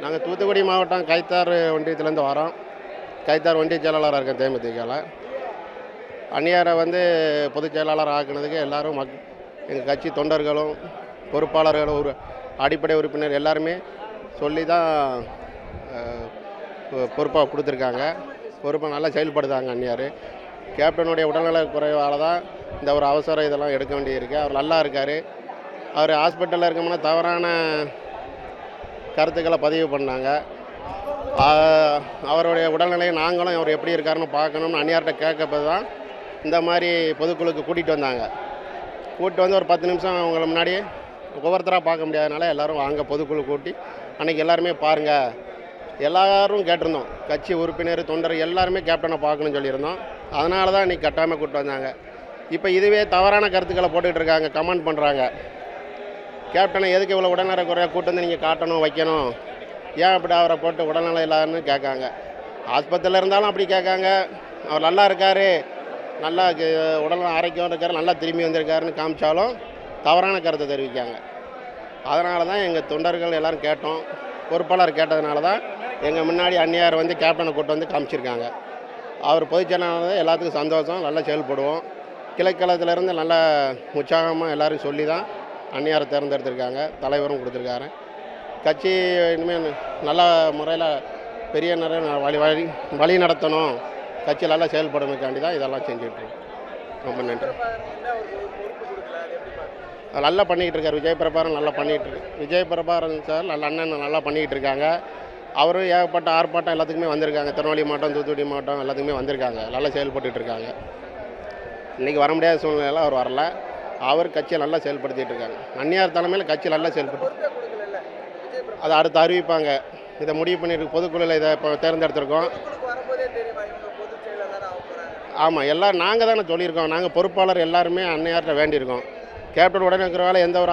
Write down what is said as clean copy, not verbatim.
நாங்கள் தூத்துக்குடி மாவட்டம் கைத்தார் ஒன்றியத்துலேருந்து வரோம். கைத்தார் ஒன்றிய செயலாளராக இருக்கேன் தேமுதிகவில். அந்நியாரை பொதுச் செயலாளர் ஆக்குனதுக்கு எல்லோரும் எங்கள் கட்சி தொண்டர்களும் பொறுப்பாளர்களும் ஒரு அடிப்படை உறுப்பினர் எல்லாருமே சொல்லி தான் பொறுப்பாக கொடுத்துருக்காங்க. பொறுப்பை நல்லா செயல்படுத்தாங்க அந்நியார். கேப்டனுடைய உடல்நல குறைவால் தான் இந்த ஒரு அவசரம் இதெல்லாம் எடுக்க வேண்டியிருக்கு. அவர் நல்லா இருக்கார். அவர் ஹாஸ்பிட்டலில் இருக்கோம்னா தவறான கருத்துக்களை பதிவு பண்ணாங்க. அவருடைய உடல்நிலையை நாங்களும் அவர் எப்படி இருக்காருன்னு பார்க்கணும்னு அந்நியார்கிட்ட கேட்கப்போ தான் இந்த மாதிரி பொதுக்குழுக்கு கூட்டிகிட்டு வந்தாங்க. கூப்பிட்டு ஒரு 10 நிமிஷம் அவங்கள முன்னாடி ஒவ்வொருத்தராக பார்க்க முடியாதனால எல்லோரும் வாங்க பொதுக்குழு கூட்டி அன்றைக்கி எல்லாருமே பாருங்கள் எல்லோரும் கேட்டிருந்தோம். கட்சி உறுப்பினர் தொண்டர் எல்லாருமே கேப்டனை பார்க்கணும்னு சொல்லியிருந்தோம். அதனால தான் இன்றைக்கி கட்டாமல் கூப்பிட்டு வந்தாங்க. இப்போ இதுவே தவறான கருத்துக்களை போட்டுக்கிட்டு இருக்காங்க, கமெண்ட் பண்ணுறாங்க. கேப்டனை எதுக்கு இவ்வளோ உடல்நல குறையாக கூட்டு வந்து நீங்கள் காட்டணும் வைக்கணும், ஏன் அப்படி அவரை போட்டு உடல்நலம் இல்லாதன்னு கேட்காங்க. ஆஸ்பத்திரியில் இருந்தாலும் அப்படி கேட்காங்க. அவர் நல்லா இருக்கார், நல்லா உடல்நலம் ஆரோக்கியம் இருக்கார், நல்லா திரும்பி வந்திருக்காருன்னு காமிச்சாலும் தவறான கருத்தை தெரிவிக்காங்க. அதனால தான் எங்கள் தொண்டர்கள் எல்லோரும் கேட்டோம். பொறுப்பாளர் கேட்டதுனால தான் எங்கள் முன்னாடி அந்நியார் கேப்டனை கூட்டு வந்து காமிச்சிருக்காங்க. அவர் பொதுச் செயலாளர் எல்லாத்துக்கும் சந்தோஷம், நல்லா செயல்படுவோம். கிழக்கிழத்திலேருந்து நல்ல உற்சாகமாக எல்லோரும் சொல்லி தான் அந்நியாரை தேர்ந்தெடுத்திருக்காங்க. தலைவரும் கொடுத்துருக்காரு. கட்சி இனிமேல் நல்ல முறையில் பெரிய நிறைய வழி நடத்தணும், கட்சி நல்லா செயல்படணுக்காண்டி தான் இதெல்லாம் செஞ்சுட்ருக்கோம். ரொம்ப நன்றி. நல்லா பண்ணிக்கிட்டு இருக்கார். விஜய் பிரபாகரன் நல்லா பண்ணிகிட்ருக்கு. விஜய் பிரபாகரன் சார் நல்ல அண்ணன் நல்லா பண்ணிக்கிட்டு இருக்காங்க. அவரும் ஏகப்பட்ட ஆர்ப்பாட்டம் எல்லாத்துக்குமே வந்திருக்காங்க. திருநெல்வேலி மாவட்டம், தூத்துக்குடி மாவட்டம் எல்லாத்துக்குமே வந்திருக்காங்க. நல்லா செயல்பட்டுட்டு இருக்காங்க. இன்றைக்கி வர முடியாத சூழ்நிலையில் அவர் வரல. அவர் கட்சியை நல்லா செயல்படுத்திகிட்டு இருக்காங்க. அந்நியார் தலைமையில் கட்சி நல்லா செயல்பட்டு அதை அடுத்து அறிவிப்பாங்க. இதை முடிவு பண்ணிட்டு பொதுக்குழுவில் இதை இப்போ தேர்ந்தெடுத்திருக்கோம். ஆமாம், எல்லோரும் நாங்கள் தானே சொல்லியிருக்கோம். நாங்கள் பொறுப்பாளர் எல்லாருமே அந்நியார்கிட்ட வேண்டியிருக்கோம். கேப்டன் உடனே இருக்கிற வேலை எந்த ஒரு